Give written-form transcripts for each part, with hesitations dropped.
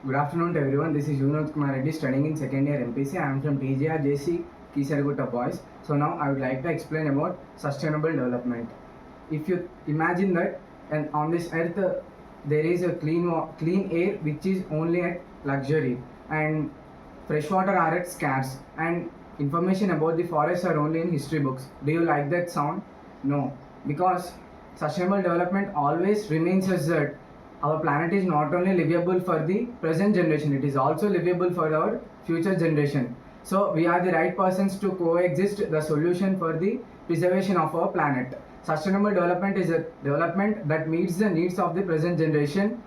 Good afternoon to everyone. This is Yunus Kumar Reddy studying in second year MPC. I am from TGR JC Kisaragutta Boys. So now I would like to explain about sustainable development. If you imagine that and on this earth there is a clean air which is only at luxury, and fresh water are at scarce, and information about the forests are only in history books. Do you like that sound? No, because sustainable development always remains as that our planet is not only livable for the present generation, it is also livable for our future generation. So we are the right persons to coexist the solution for the preservation of our planet. Sustainable development is a development that meets the needs of the present generation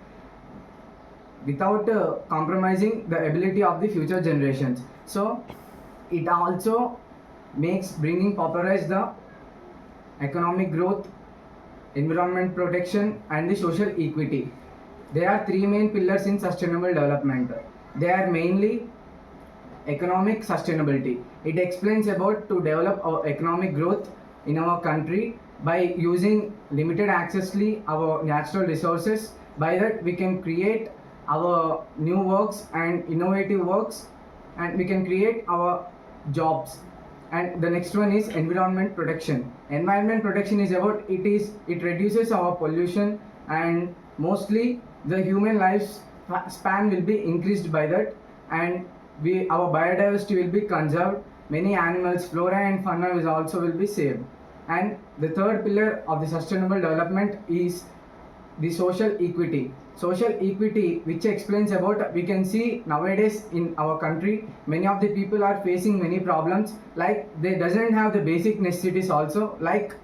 without compromising the ability of the future generations. So it also makes bringing popularize the economic growth, environment protection, and the social equity. There are three main pillars in sustainable development. They are mainly economic sustainability. It explains about to develop our economic growth in our country by using limited access to our natural resources. By that we can create our new works and innovative works, and we can create our jobs. And the next one is environment protection. Environment protection is about it reduces our pollution, and mostly the human lifespan will be increased by that, and our biodiversity will be conserved. Many animals, flora and fauna will be saved. And the third pillar of the sustainable development is the social equity. Social equity, which explains about, we can see nowadays in our country many of the people are facing many problems, like they doesn't have the basic necessities also, like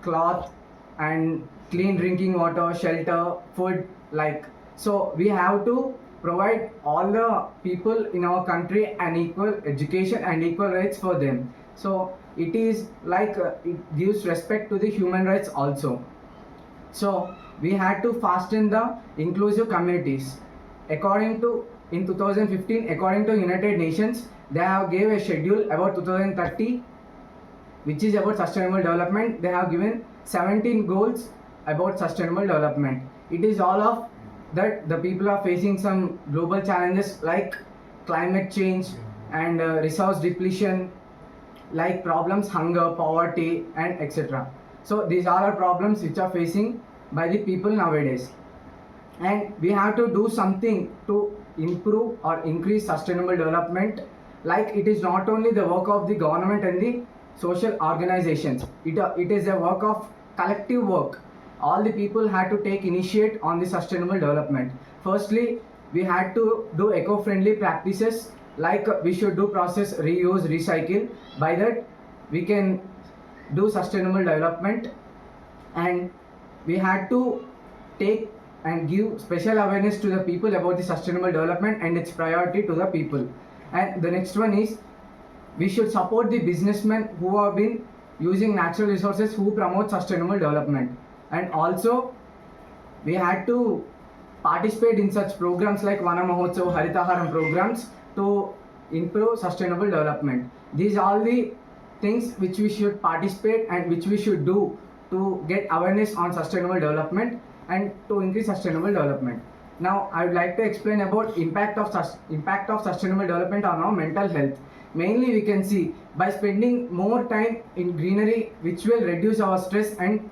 cloth and clean drinking water, shelter, food, like. So we have to provide all the people in our country an equal education and equal rights for them. So it is like it gives respect to the human rights also. So we had to fasten the inclusive communities. According to in 2015, according to United Nations, they have gave a schedule about 2030, which is about sustainable development. They have given 17 goals about sustainable development. It is all of that the people are facing some global challenges like climate change and resource depletion, like problems hunger, poverty, and etc. So these are problems which are facing by the people nowadays, and we have to do something to improve or increase sustainable development. Like it is not only the work of the government and the social organizations, it is a work of collective work. All the people had to take initiate on the sustainable development. Firstly, we had to do eco-friendly practices, like we should do process, reuse, recycle. By that we can do sustainable development. And we had to take and give special awareness to the people about the sustainable development and its priority to the people. And the next one is, we should support the businessmen who have been using natural resources, who promote sustainable development. And also we had to participate in such programs like Vana Mahotsav, Haritaharam programs to improve sustainable development. These are the things which we should participate and which we should do to get awareness on sustainable development and to increase sustainable development. Now I would like to explain about impact of sustainable development on our mental health. Mainly we can see by spending more time in greenery, which will reduce our stress and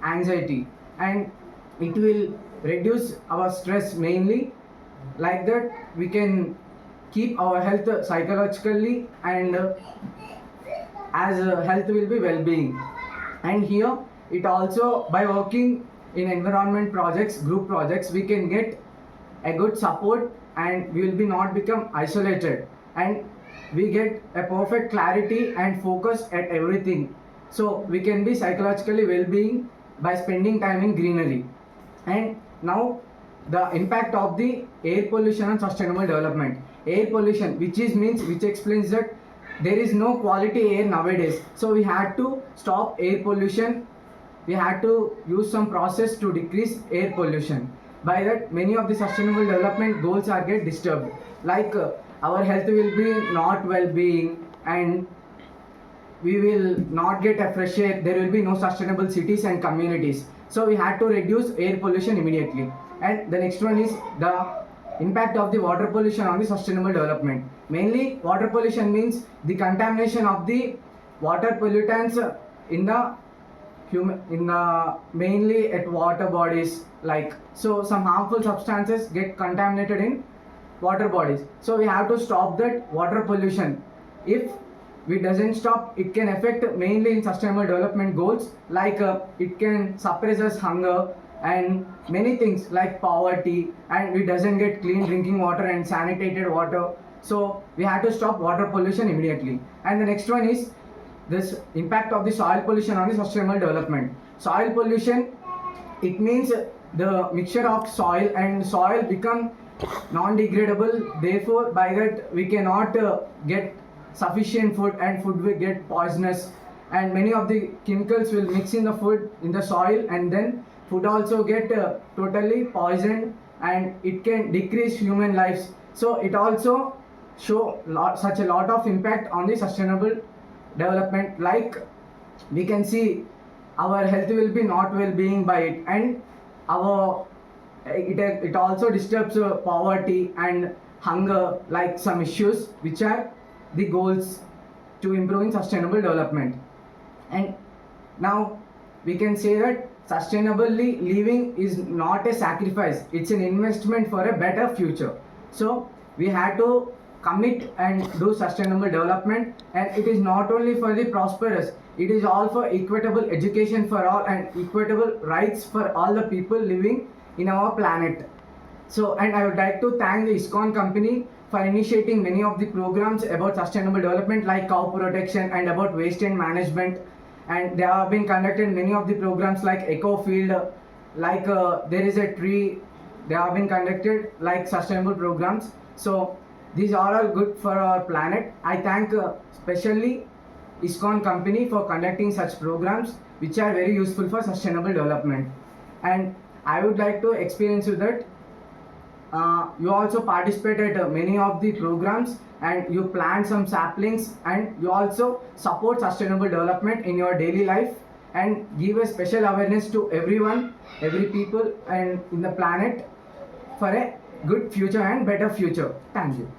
anxiety, and it will reduce our stress mainly. Like that we can keep our health psychologically, and as health will be well-being. And here it also, by working in environment projects, group projects, we can get a good support, and we will be not become isolated, and we get a perfect clarity and focus at everything. So we can be psychologically well-being by spending time in greenery. And now the impact of the air pollution on sustainable development. Air pollution, which explains that there is no quality air nowadays. So we had to stop air pollution. We had to use some process to decrease air pollution. By that many of the sustainable development goals are get disturbed, like our health will be not well-being, and we will not get a fresh air. There will be no sustainable cities and communities. So we had to reduce air pollution immediately. And the next one is the Impact of the water pollution on the sustainable development. Mainly, water pollution means the contamination of the water pollutants in the mainly at water bodies, like, so some harmful substances get contaminated in water bodies. So we have to stop that water pollution. If we doesn't stop, it can affect mainly in sustainable development goals, like it can suppress us hunger and many things like poverty, and we doesn't get clean drinking water and sanitated water. So we have to stop water pollution immediately. And the next one is this impact of the soil pollution on the sustainable development. Soil pollution, it means the mixture of soil and soil become non-degradable, therefore by that we cannot get sufficient food, and food will get poisonous, and many of the chemicals will mix in the food in the soil, and then food also get totally poisoned, and it can decrease human lives. So it also show such a lot of impact on the sustainable development, like we can see our health will be not well being by it, and our it also disturbs poverty and hunger, like some issues which are the goals to improving sustainable development. And now we can say that sustainably living is not a sacrifice, it's an investment for a better future. So we have to commit and do sustainable development, and it is not only for the prosperous, it is all for equitable education for all and equitable rights for all the people living in our planet. So, and I would like to thank the ISKCON company for initiating many of the programs about sustainable development, like cow protection and about waste and management. And there have been conducted many of the programs like eco field, like there is a tree, they have been conducted like sustainable programs. So these are all good for our planet. I thank especially ISKCON company for conducting such programs which are very useful for sustainable development. And I would like to experience you that you also participated many of the programs, and you plant some saplings, and you also support sustainable development in your daily life, and give a special awareness to everyone, every people and in the planet for a good future and better future. Thank you.